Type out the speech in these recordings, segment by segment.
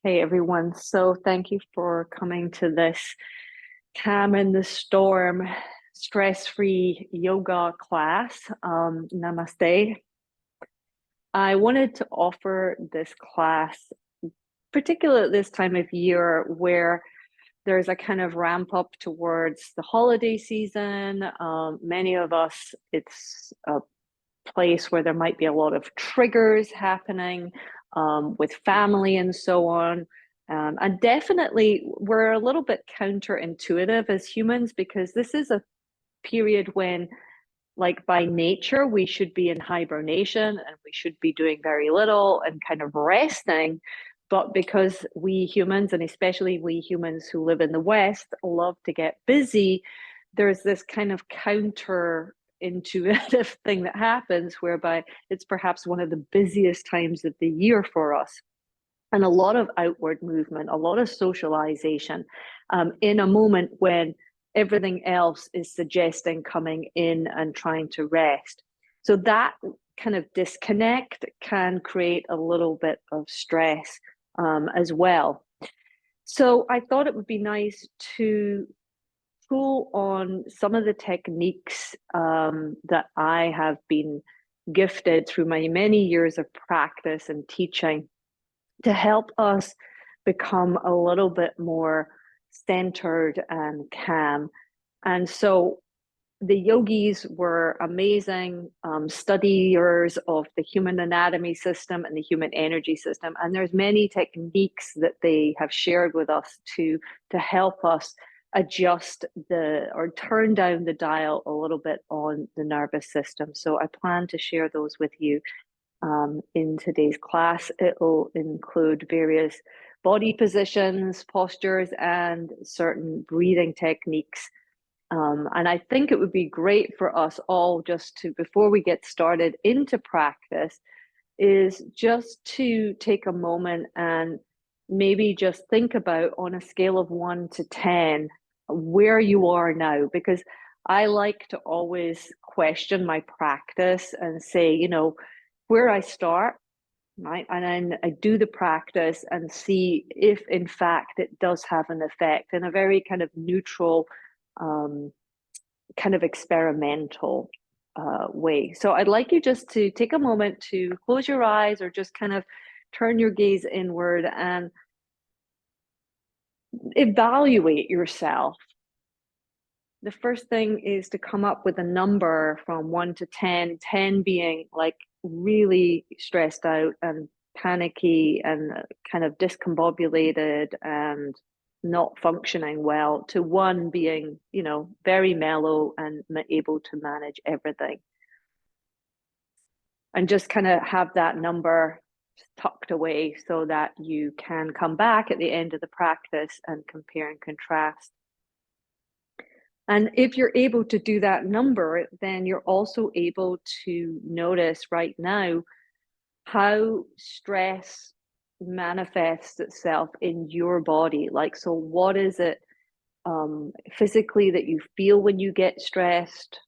Hey everyone, so thank you for coming to this calm in the storm, stress-free yoga class. Namaste. I wanted to offer this class, particularly at this time of year where there's a kind of ramp up towards the holiday season. Many of us, it's a place where there might be a lot of triggers happening with family and so on. And definitely, we're a little bit counterintuitive as humans because this is a period when, like by nature, we should be in hibernation and we should be doing very little and kind of resting. But because we humans, and especially we humans who live in the West, love to get busy, there's this kind of counter intuitive thing that happens whereby it's perhaps one of the busiest times of the year for us. And a lot of outward movement, a lot of socialization in a moment when everything else is suggesting coming in and trying to rest. So that kind of disconnect can create a little bit of stress as well. So I thought it would be nice to pull on some of the techniques that I have been gifted through my many years of practice and teaching to help us become a little bit more centered and calm. And so the yogis were amazing studiers of the human anatomy system and the human energy system. And there's many techniques that they have shared with us to help us adjust or turn down the dial a little bit on the nervous system. So I plan to share those with you in today's class. It'll include various body positions, postures, and certain breathing techniques. And I think it would be great for us all just to, before we get started into practice, is just to take a moment and maybe just think about on a scale of 1 to 10 where you are now, because I like to always question my practice and say, where I start, right? And then I do the practice and see if, in fact, it does have an effect in a very kind of neutral, kind of experimental way. So I'd like you just to take a moment to close your eyes or just kind of turn your gaze inward and evaluate yourself. The first thing is to come up with a number from 1 to 10, 10 being like really stressed out and panicky and kind of discombobulated and not functioning well, to 1 being, very mellow and able to manage everything. And just kind of have that number tucked away so that you can come back at the end of the practice and compare and contrast. And if you're able to do that number, then you're also able to notice right now how stress manifests itself in your body. Like, so what is it physically that you feel when you get stressed?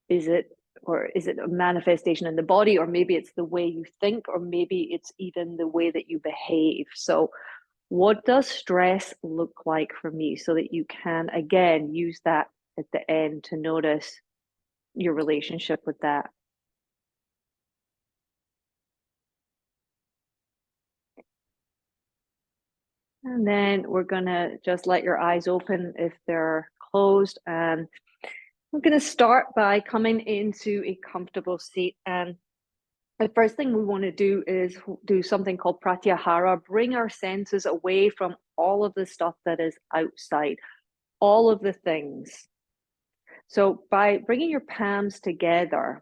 Is it a manifestation in the body, or maybe it's the way you think, or maybe it's even the way that you behave? So what does stress look like for me, so that you can, again, use that at the end to notice your relationship with that. And then we're going to just let your eyes open if they're closed. And we're going to start by coming into a comfortable seat. And the first thing we want to do is do something called pratyahara, bring our senses away from all of the stuff that is outside, all of the things. So by bringing your palms together,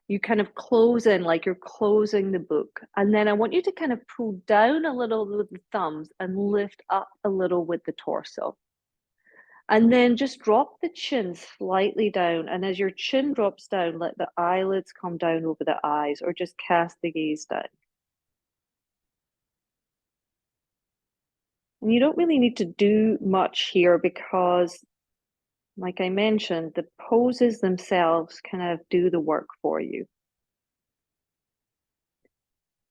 you kind of close in like you're closing the book. And then I want you to kind of pull down a little with the thumbs and lift up a little with the torso. And then just drop the chin slightly down. And as your chin drops down, let the eyelids come down over the eyes, or just cast the gaze down. And you don't really need to do much here because, like I mentioned, the poses themselves kind of do the work for you.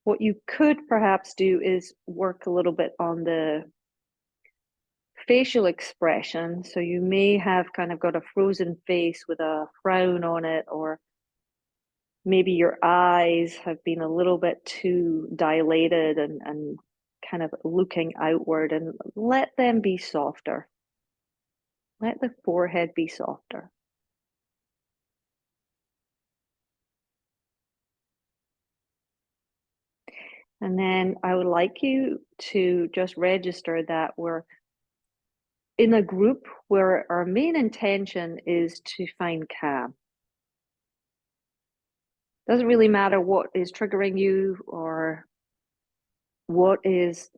What you could perhaps do is work a little bit on the facial expression. So you may have kind of got a frozen face with a frown on it, or maybe your eyes have been a little bit too dilated and kind of looking outward, and let them be softer. Let the forehead be softer. And then I would like you to just register that we're in a group where our main intention is to find calm. Doesn't really matter what is triggering you or what is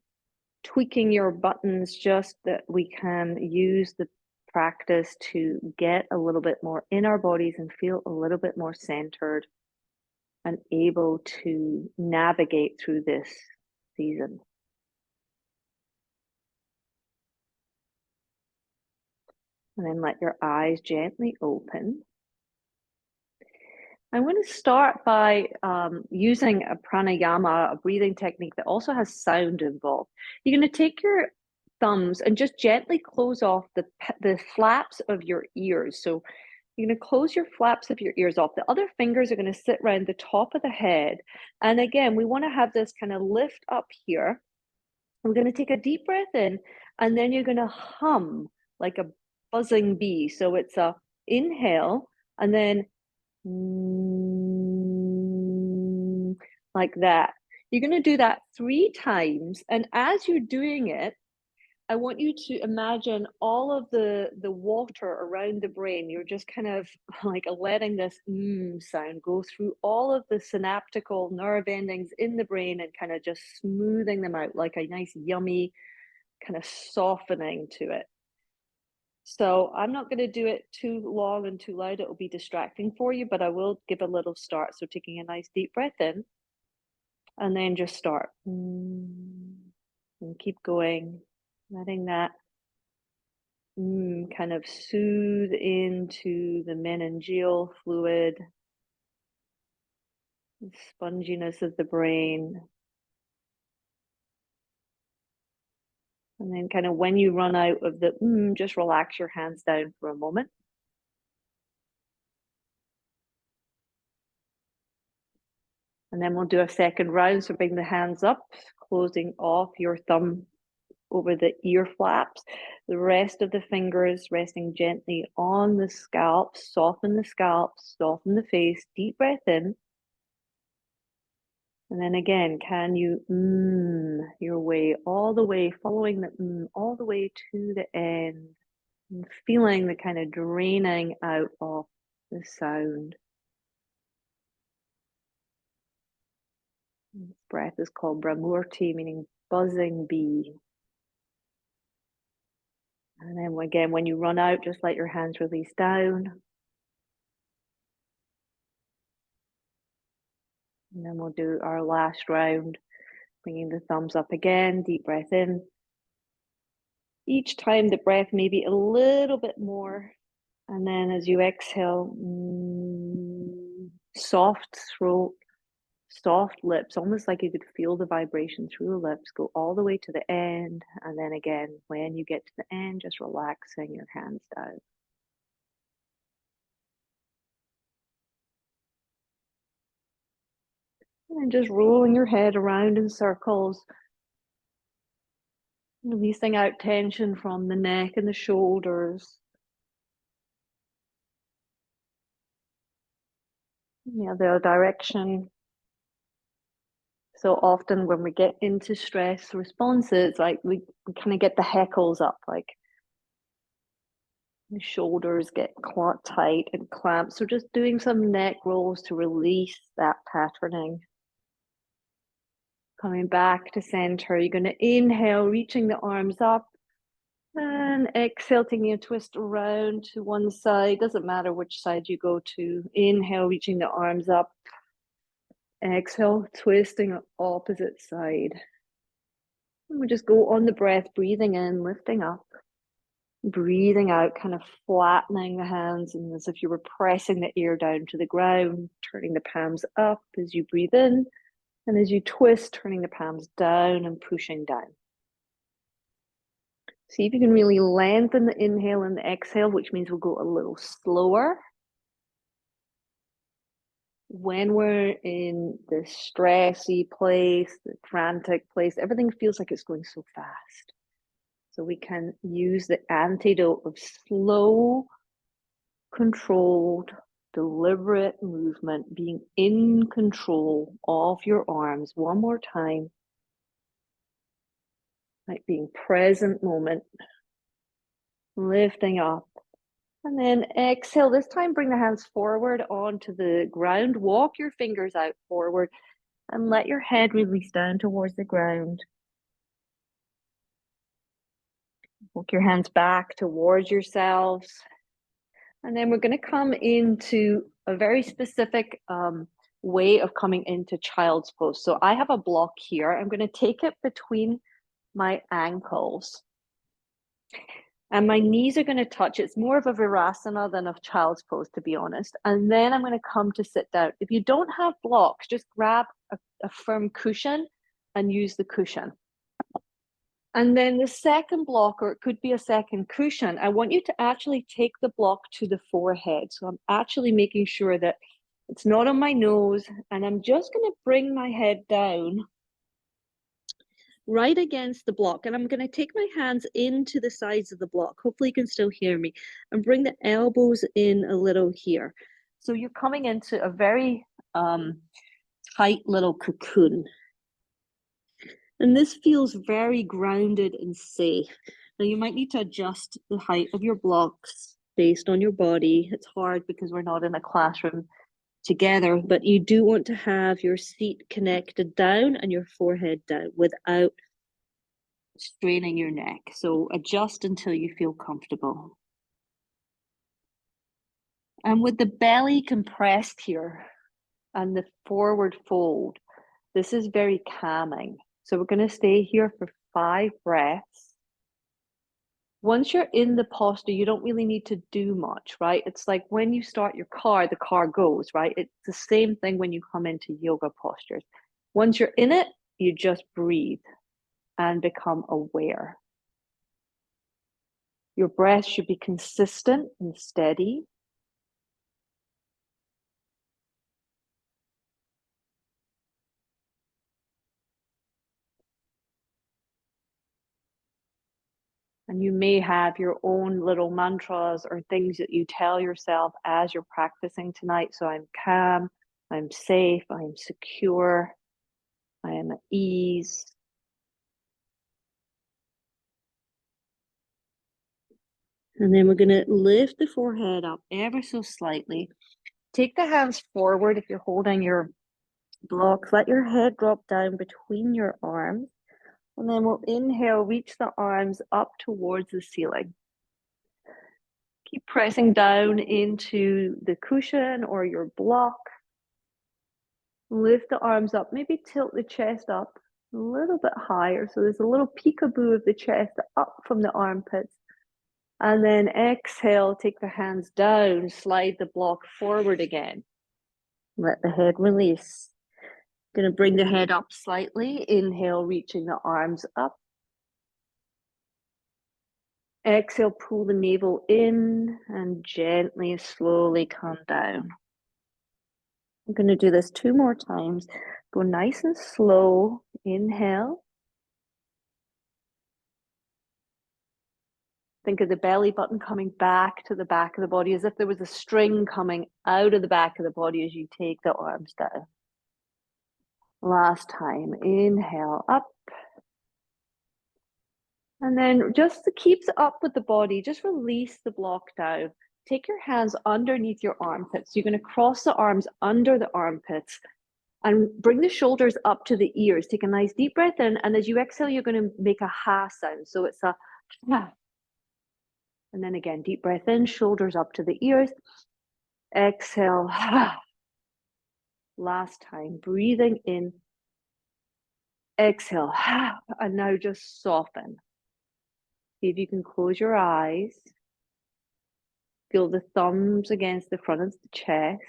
tweaking your buttons, just that we can use the practice to get a little bit more in our bodies and feel a little bit more centered and able to navigate through this season. And then let your eyes gently open. I'm going to start by using a pranayama, a breathing technique that also has sound involved. You're going to take your thumbs and just gently close off the flaps of your ears. So you're going to close your flaps of your ears off. The other fingers are going to sit around the top of the head. And again, we want to have this kind of lift up here. We're going to take a deep breath in, and then you're going to hum like a buzzing bee. So it's a inhale, and then like that. You're going to do that 3 times. And as you're doing it, I want you to imagine all of the water around the brain. You're just kind of like letting this sound go through all of the synaptical nerve endings in the brain and kind of just smoothing them out like a nice, yummy kind of softening to it. So I'm not going to do it too long and too loud. It will be distracting for you, but I will give a little start. So taking a nice deep breath in, and then just start. And keep going, letting that kind of soothe into the meningeal fluid, the sponginess of the brain. And then kind of when you run out of the just relax your hands down for a moment. And then we'll do a second round. So bring the hands up, closing off your thumb over the ear flaps. The rest of the fingers resting gently on the scalp. Soften the scalp, soften the face. Deep breath in. And then again, can you your way all the way, following the all the way to the end, and feeling the kind of draining out of the sound. This breath is called Brahmurti, meaning buzzing bee. And then again, when you run out, just let your hands release down. And then we'll do our last round, bringing the thumbs up again, deep breath in. Each time the breath may be a little bit more. And then as you exhale, soft throat, soft lips, almost like you could feel the vibration through the lips, go all the way to the end. And then again, when you get to the end, just relaxing your hands down. And just rolling your head around in circles, releasing out tension from the neck and the shoulders. The other direction. So often when we get into stress responses, like we kind of get the heckles up, like the shoulders get tight and clamped. So just doing some neck rolls to release that patterning. Coming back to center, you're going to inhale, reaching the arms up, and exhale, taking a twist around to one side. Doesn't matter which side you go to. Inhale, reaching the arms up. Exhale, twisting opposite side. And we just go on the breath, breathing in, lifting up. Breathing out, kind of flattening the hands, and as if you were pressing the ear down to the ground, turning the palms up as you breathe in, And as you twist, turning the palms down and pushing down. See if you can really lengthen the inhale and the exhale, which means we'll go a little slower. When we're in the stressy place, the frantic place, everything feels like it's going so fast. So we can use the antidote of slow, controlled, deliberate movement, being in control of your arms. One more time. Like being present moment. Lifting up. And then exhale. This time, bring the hands forward onto the ground. Walk your fingers out forward and let your head release down towards the ground. Walk your hands back towards yourselves. And then we're going to come into a very specific way of coming into child's pose. So I have a block here. I'm going to take it between my ankles. And my knees are going to touch. It's more of a virasana than a child's pose, to be honest. And then I'm going to come to sit down. If you don't have blocks, just grab a firm cushion and use the cushion. And then the second block, or it could be a second cushion, I want you to actually take the block to the forehead. So I'm actually making sure that it's not on my nose. And I'm just going to bring my head down right against the block, and I'm going to take my hands into the sides of the block. Hopefully you can still hear me, and bring the elbows in a little here. So you're coming into a very tight little cocoon, and this feels very grounded and safe. Now you might need to adjust the height of your blocks based on your body. It's hard because we're not in a classroom together, but you do want to have your seat connected down and your forehead down without straining your neck. So adjust until you feel comfortable. And with the belly compressed here and the forward fold, this is very calming. So we're going to stay here for 5 breaths. Once you're in the posture, you don't really need to do much, right? It's like when you start your car, the car goes, right? It's the same thing when you come into yoga postures. Once you're in it, you just breathe and become aware. Your breath should be consistent and steady. And you may have your own little mantras or things that you tell yourself as you're practicing tonight. So I'm calm, I'm safe, I'm secure, I am at ease. And then we're going to lift the forehead up ever so slightly. Take the hands forward if you're holding your blocks. Let your head drop down between your arms. And then we'll inhale, reach the arms up towards the ceiling. Keep pressing down into the cushion or your block. Lift the arms up, maybe tilt the chest up a little bit higher. So there's a little peekaboo of the chest up from the armpits. And then exhale, take the hands down, slide the block forward again. Let the head release. Going to bring the head up slightly. Inhale, reaching the arms up. Exhale, pull the navel in and gently, slowly come down. I'm going to do this 2 more times. Go nice and slow. Inhale. Think of the belly button coming back to the back of the body as if there was a string coming out of the back of the body as you take the arms down. Last time, inhale up. And then just to keep up with the body, just release the block down. Take your hands underneath your armpits. You're going to cross the arms under the armpits and bring the shoulders up to the ears. Take a nice deep breath in. And as you exhale, you're going to make a ha sound. So it's a ha. And then again, deep breath in, shoulders up to the ears. Exhale. Ha. Last time, breathing in. Exhale. Ha. And now just soften. See if you can close your eyes. Feel the thumbs against the front of the chest.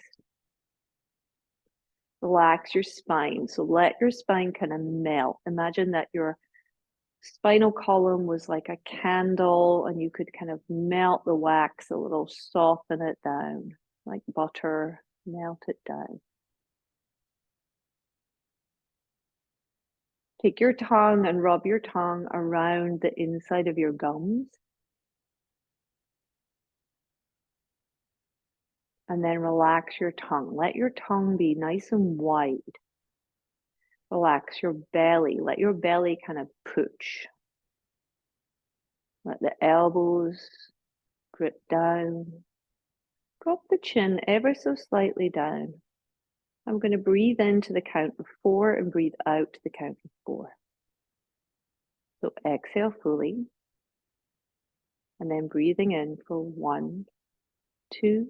Relax your spine. So let your spine kind of melt. Imagine that your spinal column was like a candle and you could kind of melt the wax a little, soften it down like butter, melt it down. Take your tongue and rub your tongue around the inside of your gums. And then relax your tongue. Let your tongue be nice and wide. Relax your belly. Let your belly kind of pooch. Let the elbows grip down. Drop the chin ever so slightly down. I'm going to breathe into the count of 4 and breathe out to the count of 4. So exhale fully. And then breathing in for 1, 2,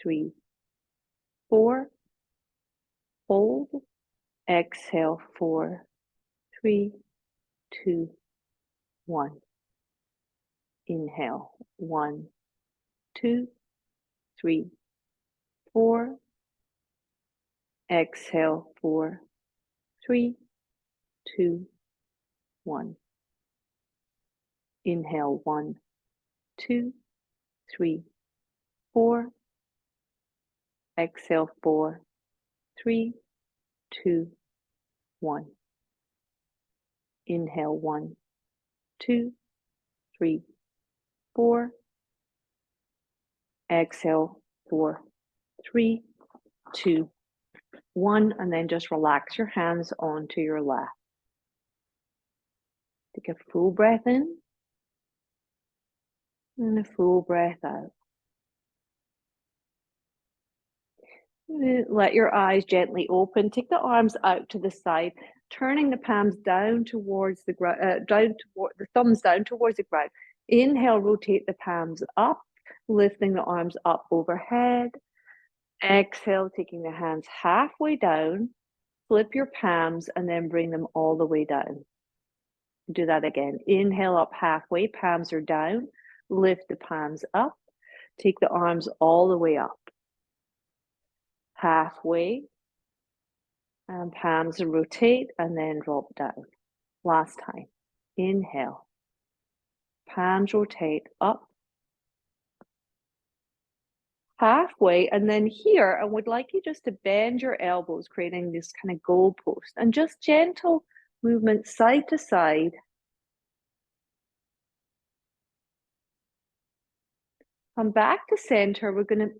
3, 4. Hold. Exhale 4, 3, 2, 1. Inhale 1, 2, 3, 4. Exhale 4, 3, 2, 1. Inhale 1, 2, 3, 4. Exhale 4, 3, 2, 1. Inhale 1, 2, 3, 4. Exhale 4, 3, 2, 1. And then just relax your hands onto your lap. Take a full breath in and a full breath out. Let your eyes gently open. Take the arms out to the side, turning the palms down towards the ground, the thumbs down towards the ground. Inhale, rotate the palms up, lifting the arms up overhead. Exhale, taking the hands halfway down, flip your palms, and then bring them all the way down. Do that again. Inhale up halfway, palms are down, lift the palms up, take the arms all the way up. Halfway, and palms rotate and then drop down. Last time. Inhale. Palms rotate up. Halfway, and then here, I would like you just to bend your elbows, creating this kind of goalpost, and just gentle movement side to side. Come back to center. We're going to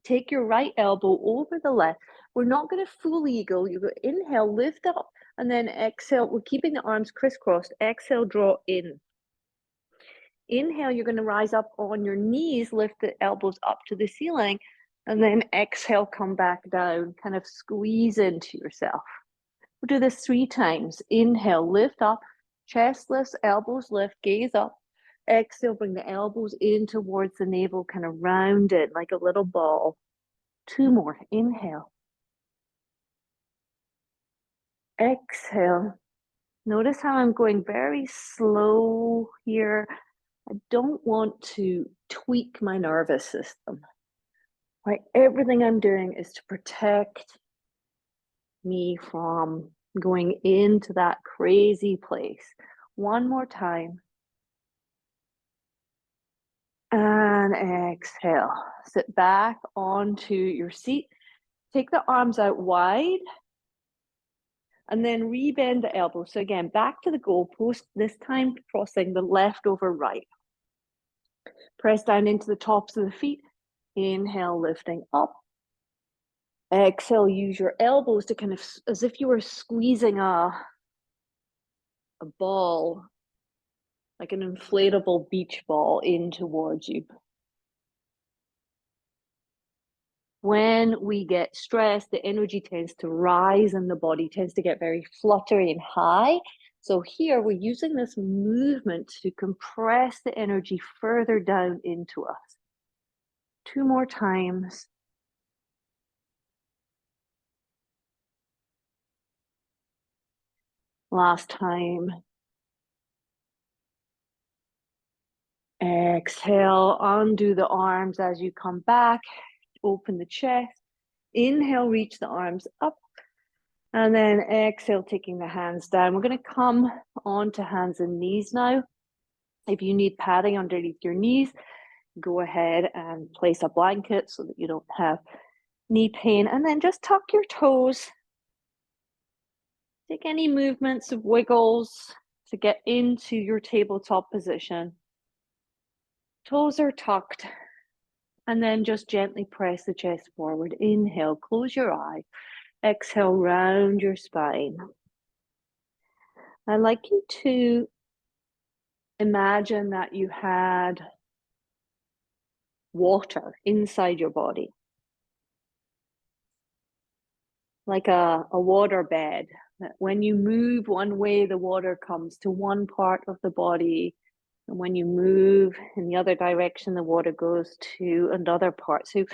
take your right elbow over the left. We're not going to full eagle. You go inhale, lift up, and then exhale. We're keeping the arms crisscrossed. Exhale, draw in. Inhale, you're going to rise up on your knees, lift the elbows up to the ceiling, and then exhale, come back down, kind of squeeze into yourself. We'll do this 3 times. Inhale, lift up, chest lifts, elbows lift, gaze up. Exhale, bring the elbows in towards the navel, kind of rounded like a little ball. 2 more. Inhale. Exhale. Notice how I'm going very slow here. I don't want to tweak my nervous system. Right? Everything I'm doing is to protect me from going into that crazy place. 1 more time. And exhale. Sit back onto your seat. Take the arms out wide. And then rebend the elbows. So again, back to the goalpost, this time crossing the left over right. Press down into the tops of the feet. Inhale, lifting up. Exhale, use your elbows to kind of, as if you were squeezing a ball, like an inflatable beach ball, in towards you. When we get stressed, the energy tends to rise and the body tends to get very fluttery and high. So here we're using this movement to compress the energy further down into us. 2 more times. Last time. Exhale, undo the arms as you come back. Open the chest. Inhale, reach the arms up. And then exhale, taking the hands down. We're going to come onto hands and knees now. If you need padding underneath your knees, go ahead and place a blanket so that you don't have knee pain. And then just tuck your toes. Take any movements of wiggles to get into your tabletop position. Toes are tucked. And then just gently press the chest forward. Inhale, close your eye. Exhale, round your spine. I'd like you to imagine that you had water inside your body, like a water bed. When you move one way, the water comes to one part of the body. And when you move in the other direction, the water goes to another part. So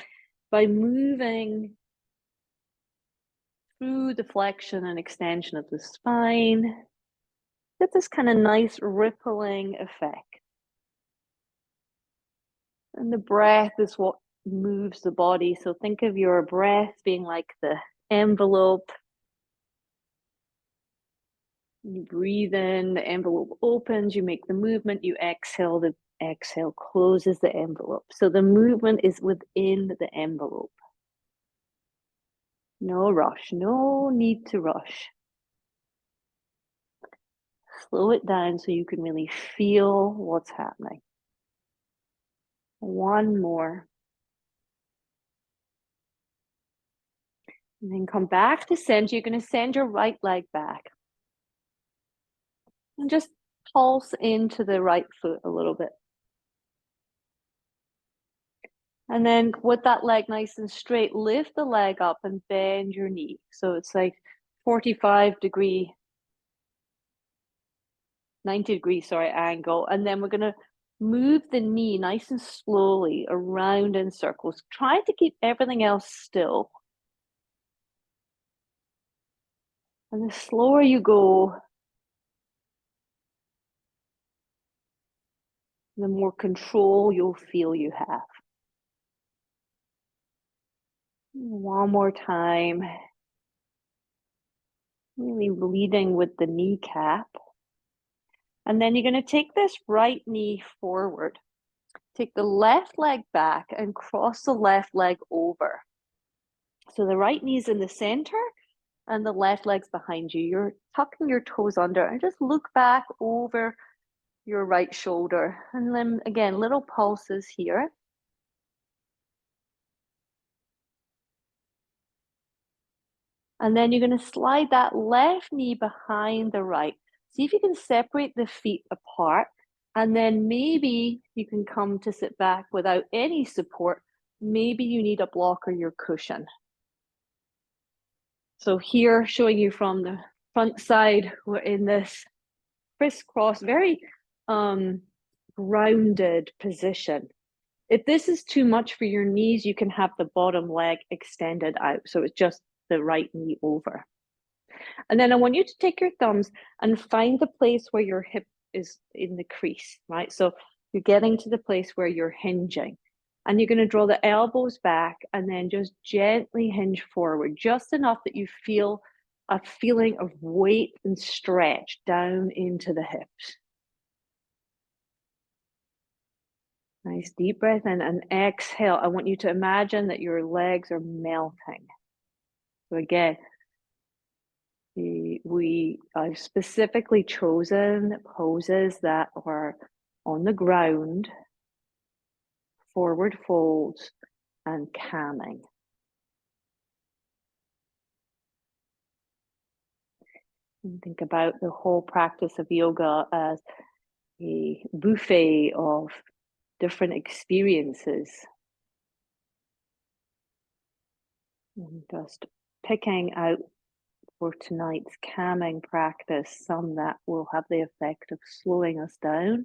by moving through the flexion and extension of the spine, get this kind of nice rippling effect. And the breath is what moves the body. So think of your breath being like the envelope. You breathe in, the envelope opens, you make the movement, you exhale, the exhale closes the envelope. So the movement is within the envelope. No rush, no need to rush. Slow it down so you can really feel what's happening. One more. And then come back to center. You're going to send your right leg back. And just pulse into the right foot a little bit. And then with that leg nice and straight, lift the leg up and bend your knee. So it's like 90 degree, angle. And then we're going to move the knee nice and slowly around in circles. Try to keep everything else still. And the slower you go, the more control you'll feel you have. One more time. Really leading with the kneecap. And then you're going to take this right knee forward. Take the left leg back and cross the left leg over. So the right knee's in the center and the left leg's behind you. You're tucking your toes under and just look back over your right shoulder. And then again, little pulses here. And then you're going to slide that left knee behind the right. See if you can separate the feet apart. And then maybe you can come to sit back without any support. Maybe you need a block or your cushion. So here, showing you from the front side, we're in this crisscross, very grounded position. If this is too much for your knees, you can have the bottom leg extended out. So it's just the right knee over. And then I want you to take your thumbs and find the place where your hip is in the crease, right? So you're getting to the place where you're hinging. And you're going to draw the elbows back and then just gently hinge forward, just enough that you feel a feeling of weight and stretch down into the hips. Nice deep breath in and exhale. I want you to imagine that your legs are melting. So again, I've specifically chosen poses that are on the ground, forward folds, and calming. And think about the whole practice of yoga as a buffet of different experiences. And just picking out for tonight's calming practice some that will have the effect of slowing us down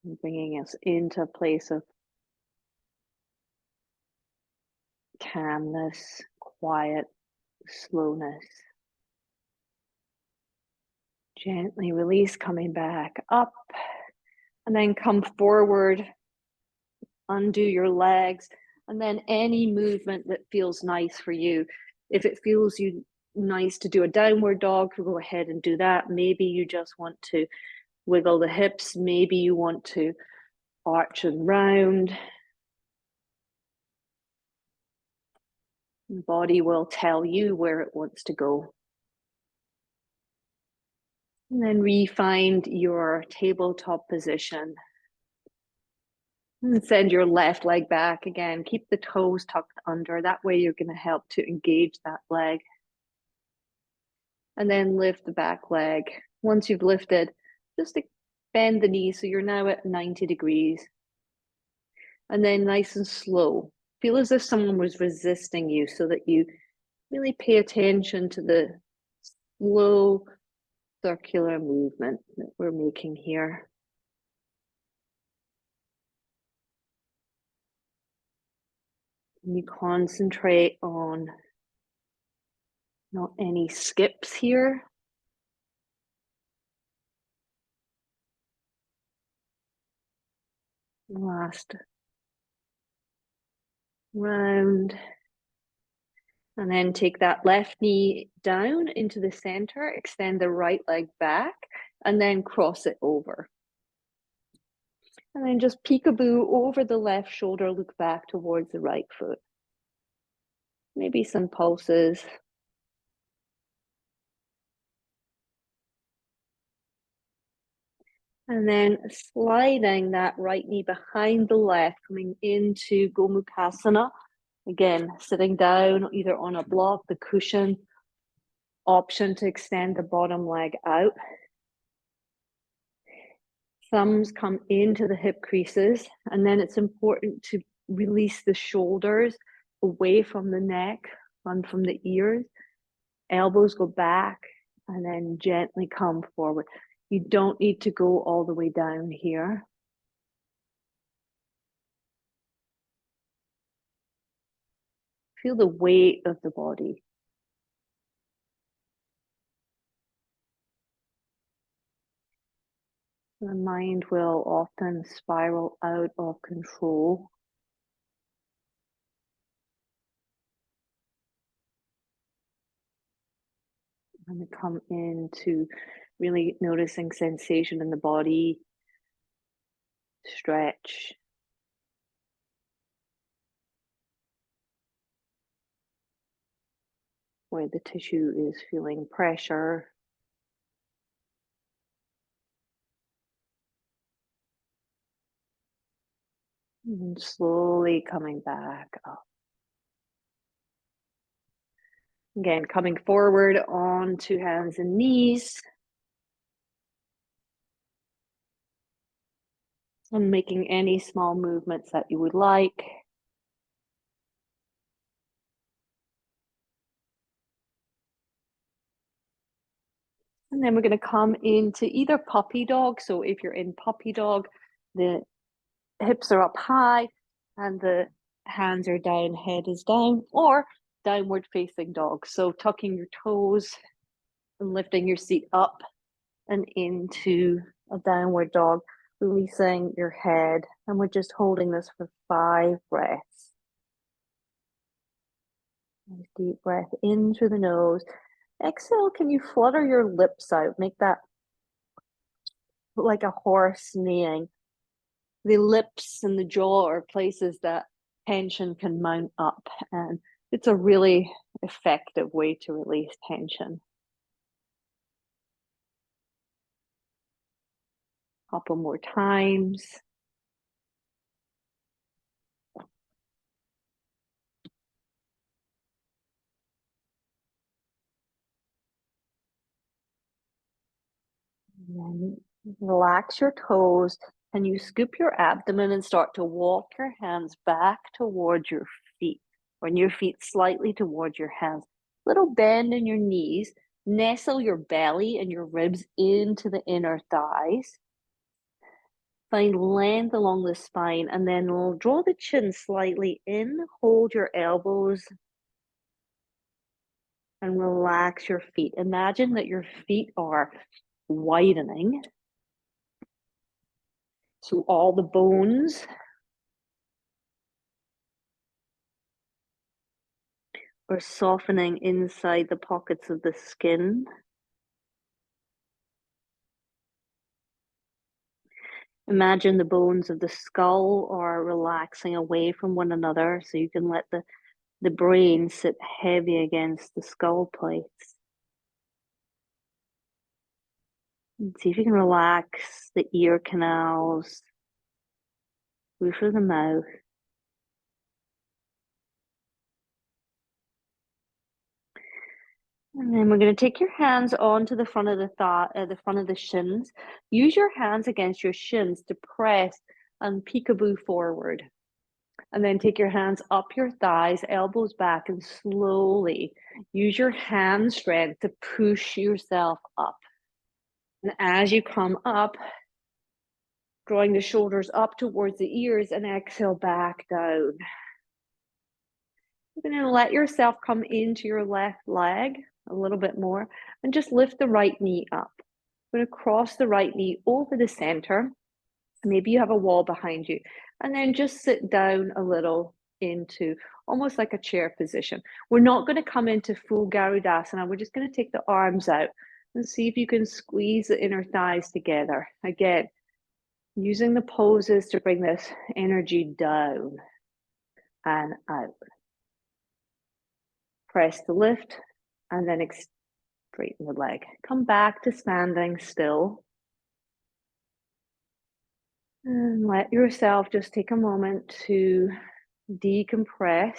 and bringing us into a place of calmness, quiet, slowness. Gently release, coming back up, and then come forward, undo your legs, And then any movement that feels nice for you. If it feels nice to do a downward dog, go ahead and do that. Maybe you just want to wiggle the hips. Maybe you want to arch and round. The body will tell you where it wants to go. And then re-find your tabletop position. And send your left leg back again. Keep the toes tucked under. That way you're going to help to engage that leg. And then lift the back leg. Once you've lifted, just bend the knees so you're now at 90 degrees. And then nice and slow. Feel as if someone was resisting you so that you really pay attention to the slow circular movement that we're making here. And you concentrate on not any skips here. Last round. And then take that left knee down into the center, extend the right leg back, and then cross it over. And then just peekaboo over the left shoulder, look back towards the right foot. Maybe some pulses. And then sliding that right knee behind the left, coming into Gomukhasana. Again, sitting down either on a block, the cushion, option to extend the bottom leg out. Thumbs come into the hip creases, and then it's important to release the shoulders away from the neck and from the ears. Elbows go back and then gently come forward. You don't need to go all the way down here. Feel the weight of the body. The mind will often spiral out of control. And come into really noticing sensation in the body, stretch. Where the tissue is feeling pressure. And slowly coming back up. Again, coming forward onto hands and knees. And making any small movements that you would like. And then we're going to come into either puppy dog. So if you're in puppy dog, the hips are up high and the hands are down, head is down, or downward facing dog. So tucking your toes and lifting your seat up and into a downward dog, releasing your head. And we're just holding this for 5 breaths. Nice deep breath in through the nose. Exhale, can you flutter your lips out? Make that like a horse neighing. The lips and the jaw are places that tension can mount up, and it's a really effective way to release tension. A couple more times. And then relax your toes, and you scoop your abdomen and start to walk your hands back towards your feet, or your feet slightly towards your hands. Little bend in your knees. Nestle your belly and your ribs into the inner thighs. Find length along the spine, and then we'll draw the chin slightly in. Hold your elbows and relax your feet. Imagine that your feet are widening. So all the bones or softening inside the pockets of the skin. Imagine the bones of the skull are relaxing away from one another so you can let the brain sit heavy against the skull plates. And see if you can relax the ear canals, roof of the mouth. And then we're going to take your hands onto the front of the front of the shins. Use your hands against your shins to press and peekaboo forward. And then take your hands up your thighs, elbows back, and slowly use your hand strength to push yourself up. And as you come up, drawing the shoulders up towards the ears and exhale back down. You're going to let yourself come into your left leg a little bit more and just lift the right knee up. You're going to cross the right knee over the center. Maybe you have a wall behind you. And then just sit down a little into almost like a chair position. We're not going to come into full Garudasana. We're just going to take the arms out and see if you can squeeze the inner thighs together. Again, using the poses to bring this energy down and out. Press the lift and then straighten the leg. Come back to standing still. And let yourself just take a moment to decompress.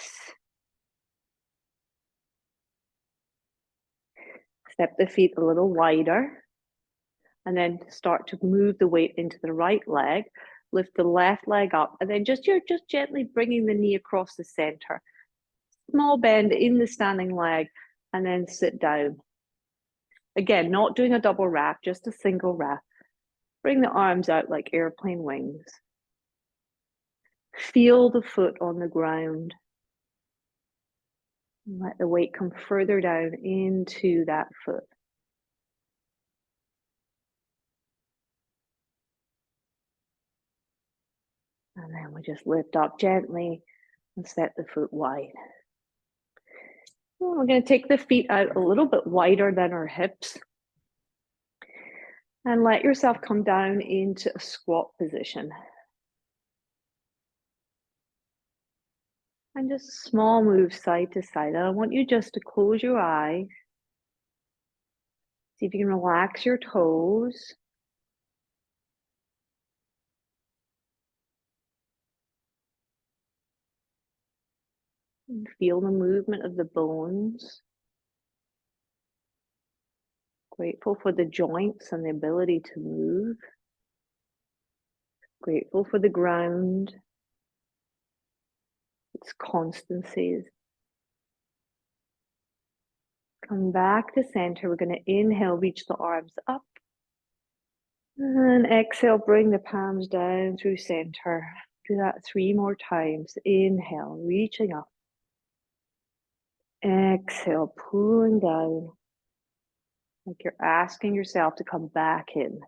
Step the feet a little wider. And then start to move the weight into the right leg. Lift the left leg up. And then you're just gently bringing the knee across the center. Small bend in the standing leg. And then sit down. Again, not doing a double wrap, just a single wrap. Bring the arms out like airplane wings. Feel the foot on the ground. Let the weight come further down into that foot. And then we just lift up gently and set the foot wide. We're going to take the feet out a little bit wider than our hips. And let yourself come down into a squat position. And just small moves side to side. And I want you just to close your eyes. See if you can relax your toes. And feel the movement of the bones. Grateful for the joints and the ability to move. Grateful for the ground, its constancies. Come back to center. We're going to inhale, reach the arms up. And exhale, bring the palms down through center. Do that 3 more times. Inhale, reaching up. Exhale, pulling down. Like you're asking yourself to come back in.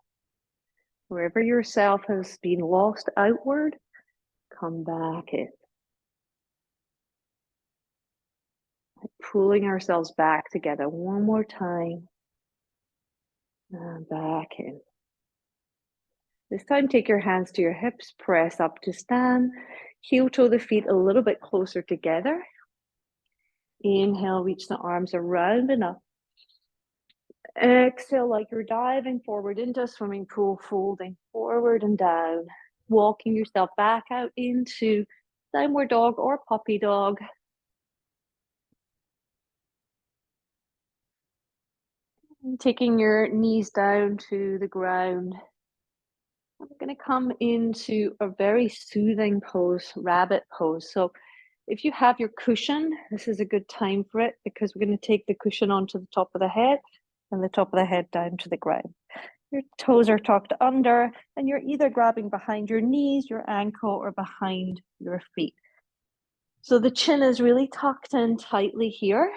Wherever yourself has been lost outward, come back in. Like pulling ourselves back together 1 more time. And back in. This time, take your hands to your hips, press up to stand. Heel toe the feet a little bit closer together. Inhale, reach the arms around and up. Exhale, like you're diving forward into a swimming pool, folding forward and down. Walking yourself back out into downward dog or puppy dog. And taking your knees down to the ground. I'm going to come into a very soothing pose, rabbit pose. So if you have your cushion, this is a good time for it because we're going to take the cushion onto the top of the head and the top of the head down to the ground. Your toes are tucked under and you're either grabbing behind your knees, your ankle, or behind your feet. So the chin is really tucked in tightly here.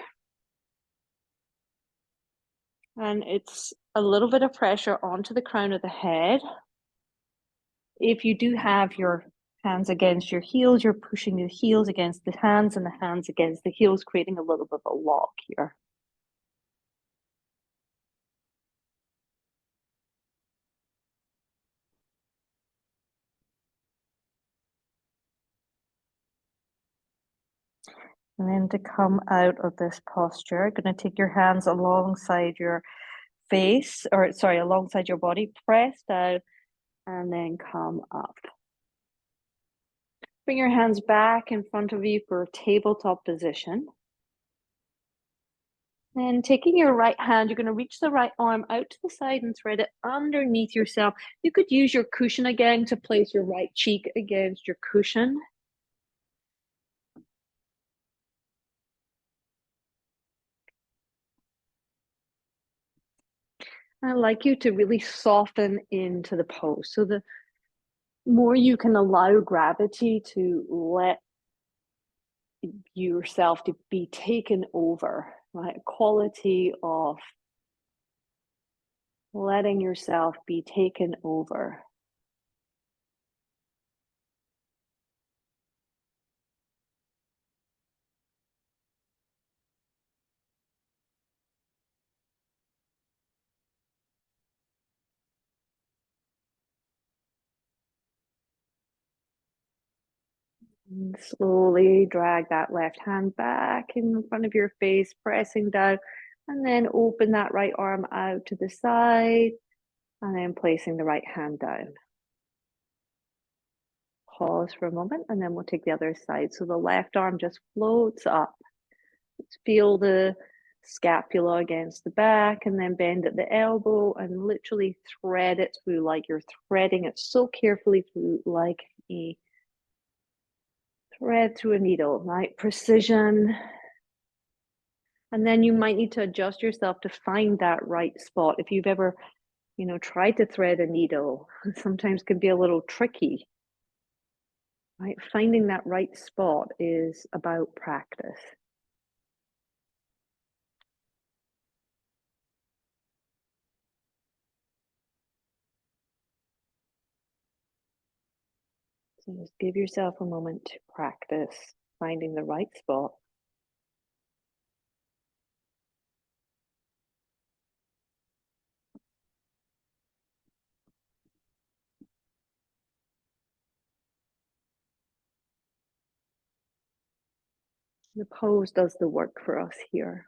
And it's a little bit of pressure onto the crown of the head. If you do have your Hands against your heels, you're pushing the heels against the hands and the hands against the heels, creating a little bit of a lock here. And then to come out of this posture, going to take your hands alongside your face, or sorry, alongside your body, press down, and then come up. Bring your hands back in front of you for tabletop position. And taking your right hand, you're going to reach the right arm out to the side and thread it underneath yourself. You could use your cushion again to place your right cheek against your cushion. I'd like you to really soften into the pose. So the more you can allow gravity to let yourself to be taken over, right? Quality of letting yourself be taken over. And slowly drag that left hand back in front of your face, pressing down, and then open that right arm out to the side, and then placing the right hand down. Pause for a moment, and then we'll take the other side. So the left arm just floats up. Let's feel the scapula against the back, and then bend at the elbow and literally thread it through like you're threading it so carefully through, like a thread through a needle, right? Precision. And then you might need to adjust yourself to find that right spot. If you've ever, tried to thread a needle, sometimes can be a little tricky, right? Finding that right spot is about practice. So just give yourself a moment to practice finding the right spot. The pose does the work for us here.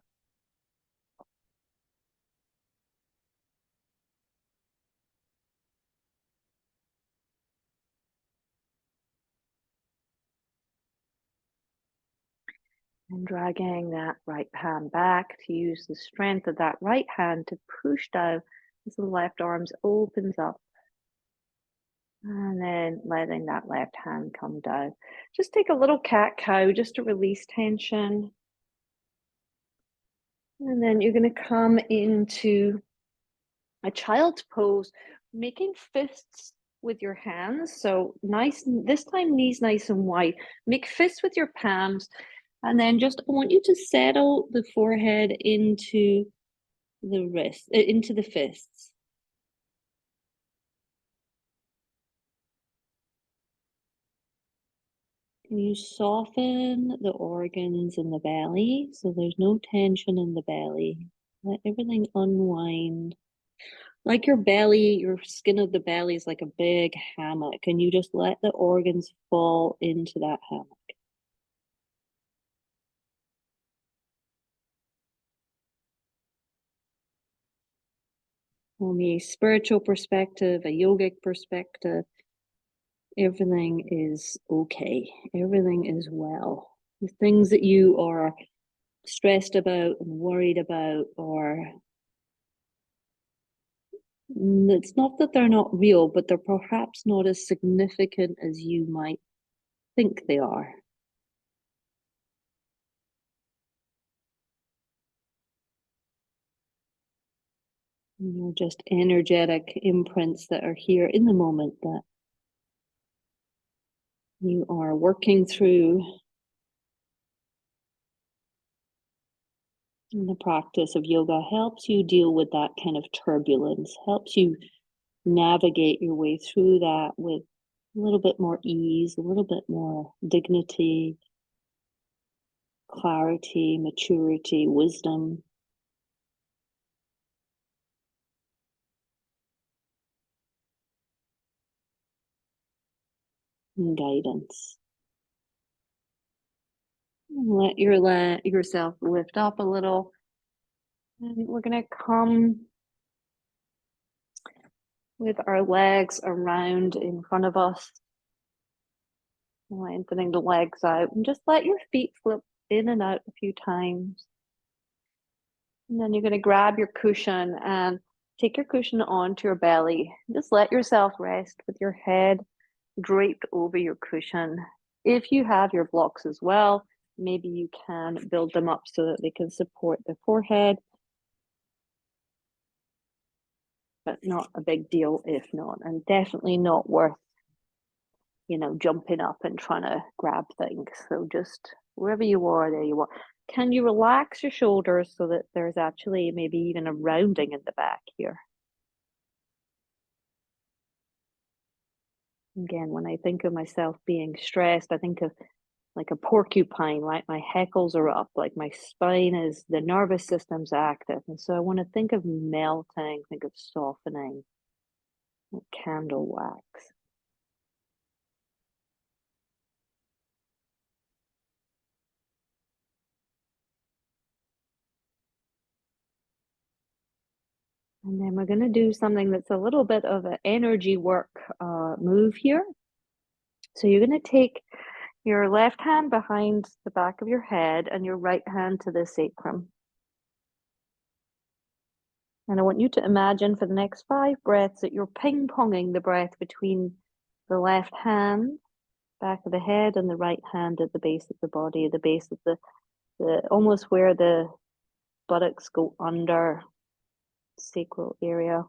And dragging that right hand back to use the strength of that right hand to push down as the left arm opens up. And then letting that left hand come down. Just take a little cat-cow just to release tension. And then you're going to come into a child's pose, making fists with your hands. So nice, this time knees nice and wide. Make fists with your palms. And then I want you to settle the forehead into the wrist, into the fists. And you soften the organs in the belly, so there's no tension in the belly. Let everything unwind. Like your belly, your skin of the belly is like a big hammock, and you just let the organs fall into that hammock. From a spiritual perspective, a yogic perspective, everything is okay. Everything is well. The things that you are stressed about and worried about, or it's not that they're not real, but they're perhaps not as significant as you might think they are. Just energetic imprints that are here in the moment that you are working through. And the practice of yoga helps you deal with that kind of turbulence, helps you navigate your way through that with a little bit more ease, a little bit more dignity, clarity, maturity, wisdom, and guidance. Let yourself lift up a little. And we're going to come with our legs around in front of us, lengthening the legs out, and just let your feet flip in and out a few times. And then you're going to grab your cushion and take your cushion onto your belly. Just let yourself rest with your head draped over your cushion. If you have your blocks as well, maybe you can build them up so that they can support the forehead, but not a big deal if not, and definitely not worth, jumping up and trying to grab things. So just wherever you are, there you are. Can you relax your shoulders so that there's actually maybe even a rounding in the back here? Again, when I think of myself being stressed, I think of like a porcupine, right? My hackles are up, like my spine is, the nervous system's active. And so I want to think of melting, think of softening, like candle wax. And then we're going to do something that's a little bit of an energy work move here. So you're going to take your left hand behind the back of your head and your right hand to the sacrum. And I want you to imagine for the next 5 breaths that you're ping-ponging the breath between the left hand, back of the head, and the right hand at the base of the body, the base of the almost where the buttocks go under, sacral area.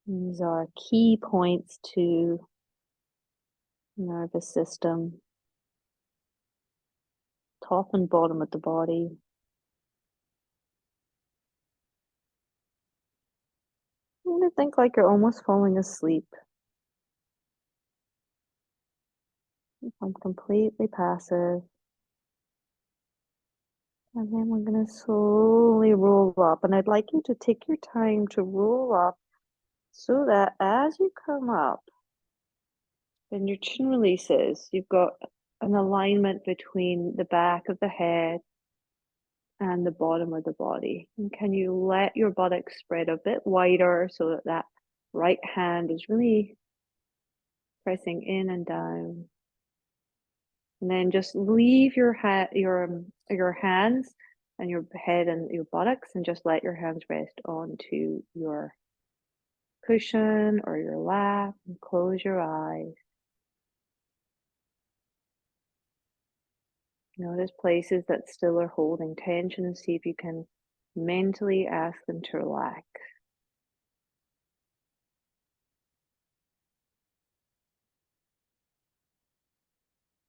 These are key points to nervous system, top and bottom of the body. You want to think like you're almost falling asleep. I'm completely passive. And then we're going to slowly roll up. And I'd like you to take your time to roll up so that as you come up and your chin releases, you've got an alignment between the back of the head and the bottom of the body. And can you let your buttocks spread a bit wider so that that right hand is really pressing in and down. And then just leave your hands and your head and your buttocks and just let your hands rest onto your cushion or your lap and close your eyes. Notice places that still are holding tension and see if you can mentally ask them to relax.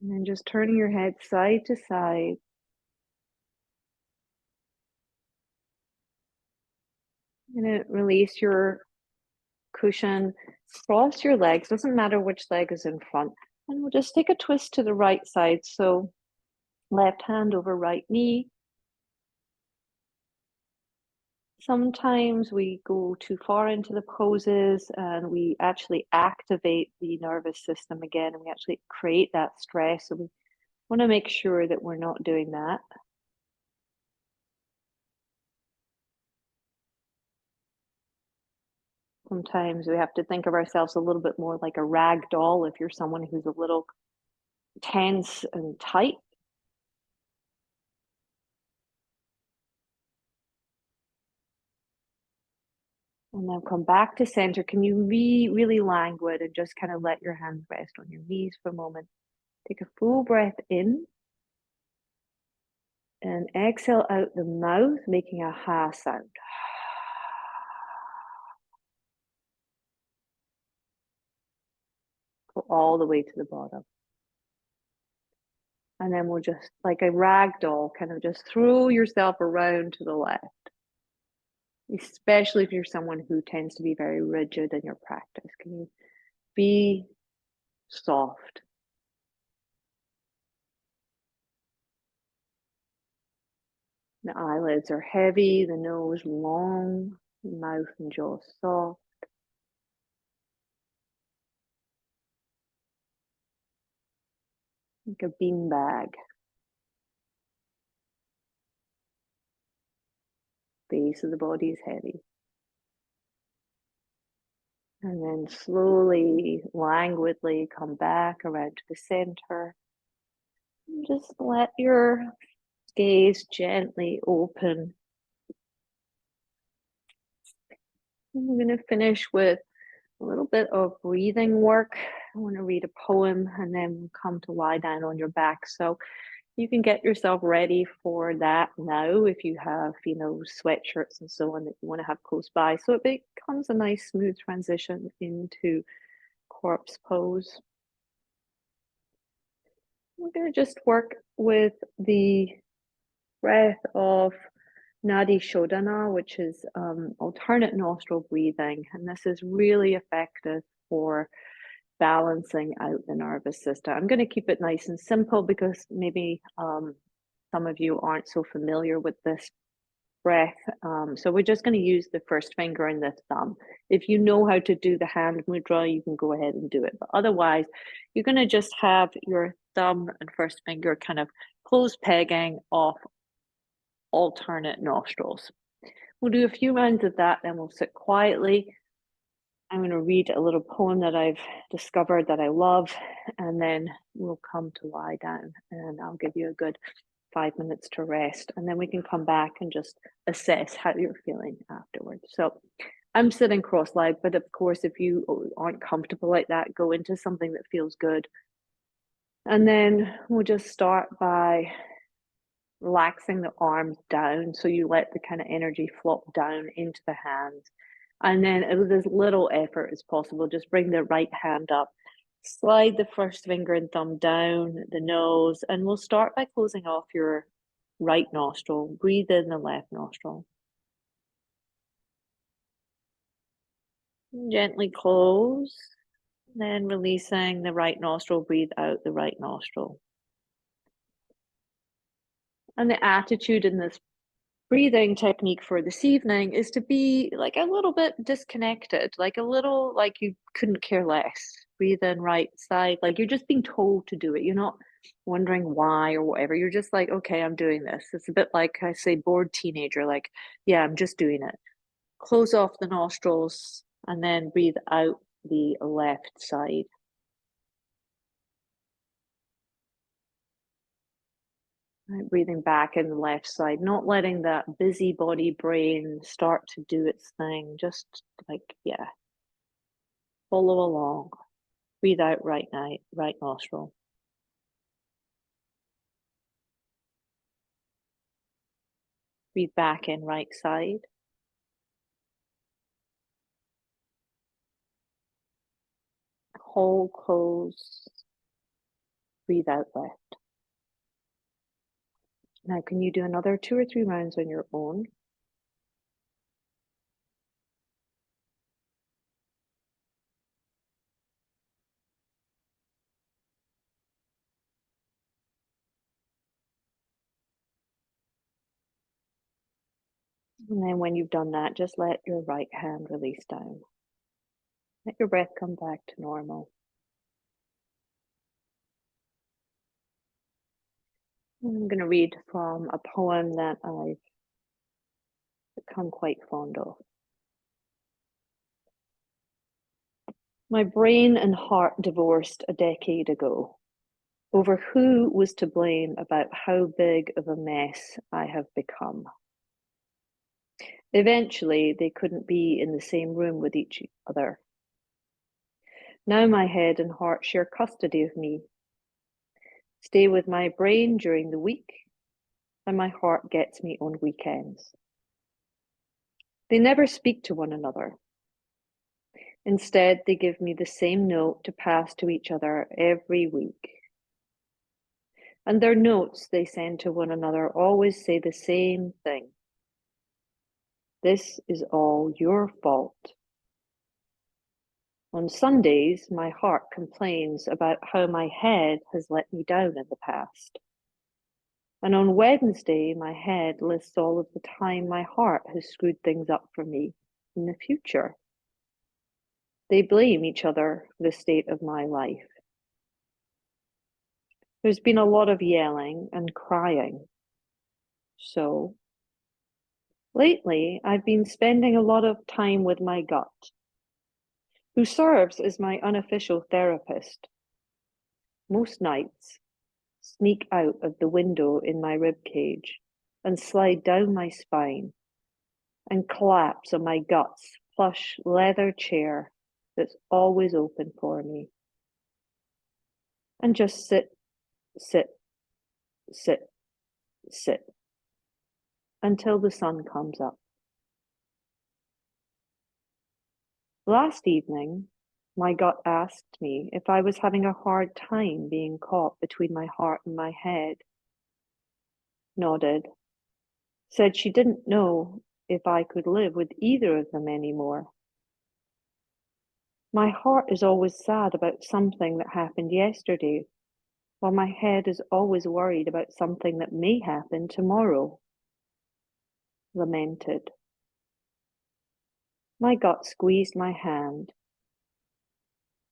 And then just turning your head side to side. You're going to release your cushion, cross your legs, doesn't matter which leg is in front. And we'll just take a twist to the right side. So left hand over right knee. Sometimes we go too far into the poses and we actually activate the nervous system again, and we actually create that stress. So we want to make sure that we're not doing that. Sometimes we have to think of ourselves a little bit more like a rag doll if you're someone who's a little tense and tight. And then come back to center. Can you be really languid and just kind of let your hands rest on your knees for a moment? Take a full breath in and exhale out the mouth, making a ha sound. Go all the way to the bottom. And then we'll just, like a rag doll, kind of just throw yourself around to the left, especially if you're someone who tends to be very rigid in your practice. Can you be soft? The eyelids are heavy, the nose long, mouth and jaw soft. Like a bean bag. Base of the body is heavy. And then slowly, languidly come back around to the center. And just let your gaze gently open. And we're going to finish with a little bit of breathing work. I want to read a poem and then we'll come to lie down on your back. So you can get yourself ready for that now if you have, sweatshirts and so on that you want to have close by. So it becomes a nice smooth transition into corpse pose. We're going to just work with the breath of Nadi Shodhana, which is alternate nostril breathing. And this is really effective for balancing out the nervous system. I'm going to keep it nice and simple because maybe some of you aren't so familiar with this breath. So we're just going to use the first finger and the thumb. If you know how to do the hand mudra, you can go ahead and do it. But otherwise, you're going to just have your thumb and first finger kind of close pegging off alternate nostrils. We'll do a few rounds of that, then we'll sit quietly. I'm going to read a little poem that I've discovered that I love, and then we'll come to lie down and I'll give you a good 5 minutes to rest, and then we can come back and just assess how you're feeling afterwards. So I'm sitting cross-legged, but of course, if you aren't comfortable like that, go into something that feels good. And then we'll just start by relaxing the arms down, so you let the kind of energy flop down into the hands. And then with as little effort as possible, just bring the right hand up. Slide the first finger and thumb down the nose, and we'll start by closing off your right nostril. Breathe in the left nostril. Gently close, then releasing the right nostril, breathe out the right nostril. And the attitude in this breathing technique for this evening is to be like a little bit disconnected, like a little like you couldn't care less. Breathe in right side, like you're just being told to do it. You're not wondering why or whatever. You're just like, okay, I'm doing this. It's a bit like I say, bored teenager, like, yeah, I'm just doing it. Close off the nostrils and then breathe out the left side. Right, breathing back in the left side, not letting that busy body brain start to do its thing. Just like, yeah, follow along. Breathe out right nostril. Breathe back in right side. Hold close. Breathe out left. Now, can you do another 2 or 3 rounds on your own? And then when you've done that, just let your right hand release down. Let your breath come back to normal. I'm going to read from a poem that I've become quite fond of. My brain and heart divorced a decade ago over who was to blame about how big of a mess I have become. Eventually, they couldn't be in the same room with each other. Now my head and heart share custody of me, stay with my brain during the week, and my heart gets me on weekends. They never speak to one another. Instead, they give me the same note to pass to each other every week. And their notes they send to one another always say the same thing. This is all your fault. On Sundays, my heart complains about how my head has let me down in the past. And on Wednesday, my head lists all of the time my heart has screwed things up for me in the future. They blame each other for the state of my life. There's been a lot of yelling and crying. So, lately, I've been spending a lot of time with my gut, who serves as my unofficial therapist. Most nights, sneak out of the window in my rib cage and slide down my spine and collapse on my gut's plush leather chair that's always open for me. And just sit, sit, sit, sit until the sun comes up. Last evening, my gut asked me if I was having a hard time being caught between my heart and my head. Nodded, said she didn't know if I could live with either of them anymore. My heart is always sad about something that happened yesterday, while my head is always worried about something that may happen tomorrow. Lamented. My gut squeezed my hand.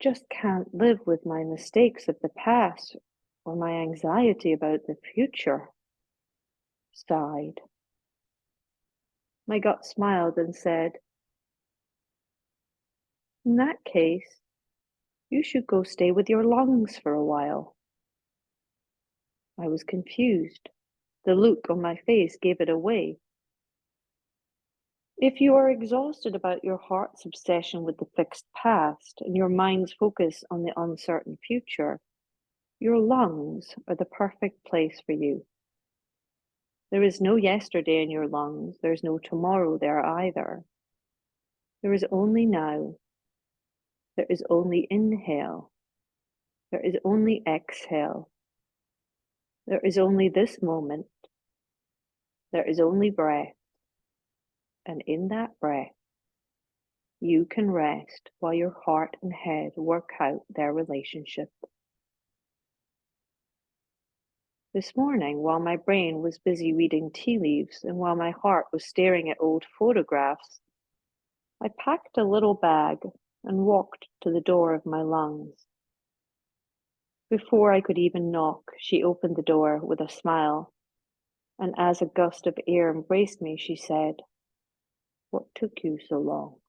Just can't live with my mistakes of the past or my anxiety about the future. Sighed. My gut smiled and said, in that case, you should go stay with your lungs for a while. I was confused. The look on my face gave it away. If you are exhausted about your heart's obsession with the fixed past and your mind's focus on the uncertain future, your lungs are the perfect place for you. There is no yesterday in your lungs. There's no tomorrow there either. There is only now. There is only inhale. There is only exhale. There is only this moment. There is only breath. And in that breath, you can rest while your heart and head work out their relationship. This morning, while my brain was busy reading tea leaves and while my heart was staring at old photographs, I packed a little bag and walked to the door of my lungs. Before I could even knock, she opened the door with a smile, and as a gust of air embraced me, she said, "What took you so long?"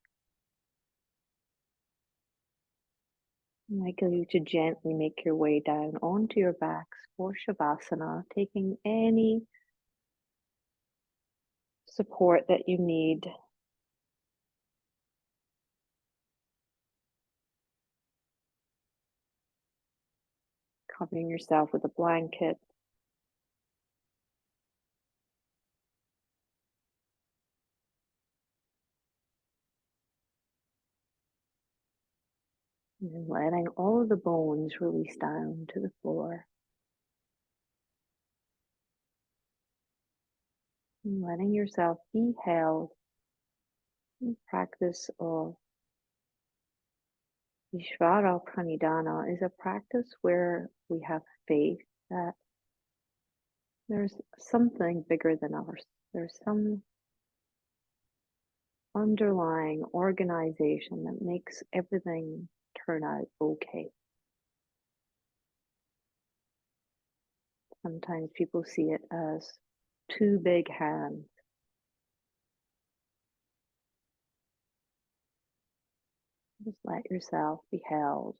I'd like you to gently make your way down onto your backs for Shavasana, taking any support that you need. Covering yourself with a blanket. And letting all of the bones release down to the floor. And letting yourself be held in practice of Ishvara Pranidhana is a practice where we have faith that there's something bigger than us. There's some underlying organization that makes everything turn out okay. Sometimes people see it as two big hands. Just let yourself be held.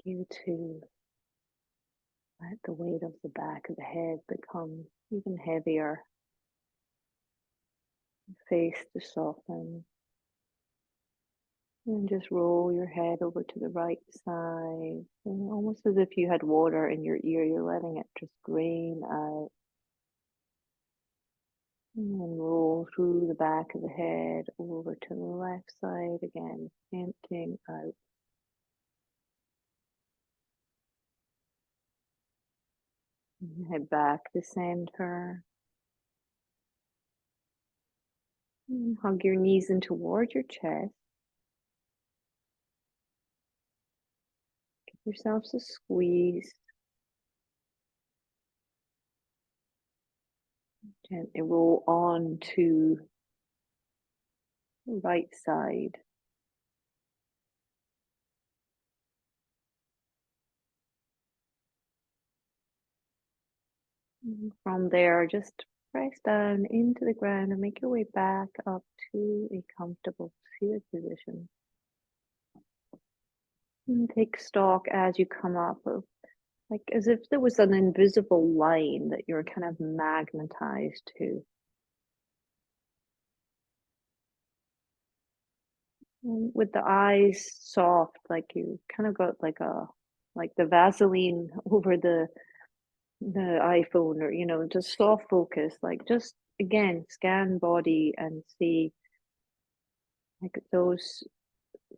you to let the weight of the back of the head become even heavier, face to soften, and just roll your head over to the right side, and almost as if you had water in your ear, you're letting it just drain out. And then roll through the back of the head over to the left side again, emptying out. And head back to center. And hug your knees in towards your chest. Give yourselves a squeeze. Gently roll on to the right side. And from there, just press down into the ground and make your way back up to a comfortable seated position. And take stock as you come up of, like as if there was an invisible line that you're kind of magnetized to. And with the eyes soft, like you kind of got like the Vaseline over the iPhone, or just soft focus, like just again scan body and see like those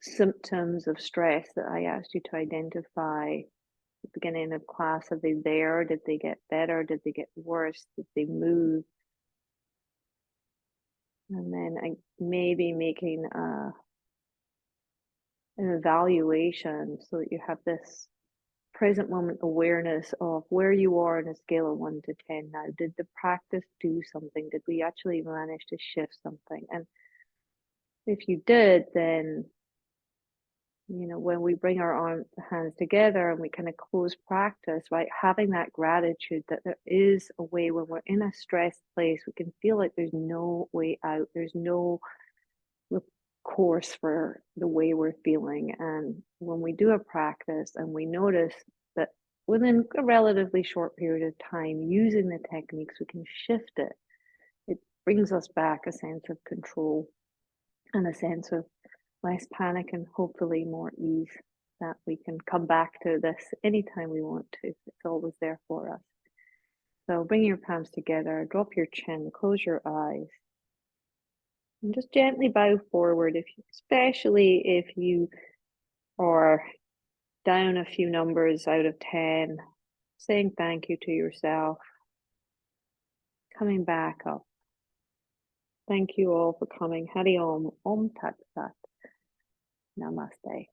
symptoms of stress that I asked you to identify at the beginning of class. Are they there? Did they get better? Did they get worse? Did they move? And then I maybe making an evaluation so that you have this present moment awareness of where you are on a scale of 1 to 10 now. Did the practice do something? Did we actually manage to shift something? And if you did, then when we bring our hands together and we kind of close practice, right? Having that gratitude that there is a way when we're in a stressed place, we can feel like there's no way out. There's no course for the way we're feeling. And when we do a practice and we notice that within a relatively short period of time, using the techniques, we can shift it. It brings us back a sense of control and a sense of less panic and hopefully more ease, that we can come back to this anytime we want to. It's always there for us. So bring your palms together, drop your chin, close your eyes, and just gently bow forward, especially if you are down a few numbers out of 10, saying thank you to yourself, coming back up. Thank you all for coming. Hari Om, Om Tat Sat. Namaste.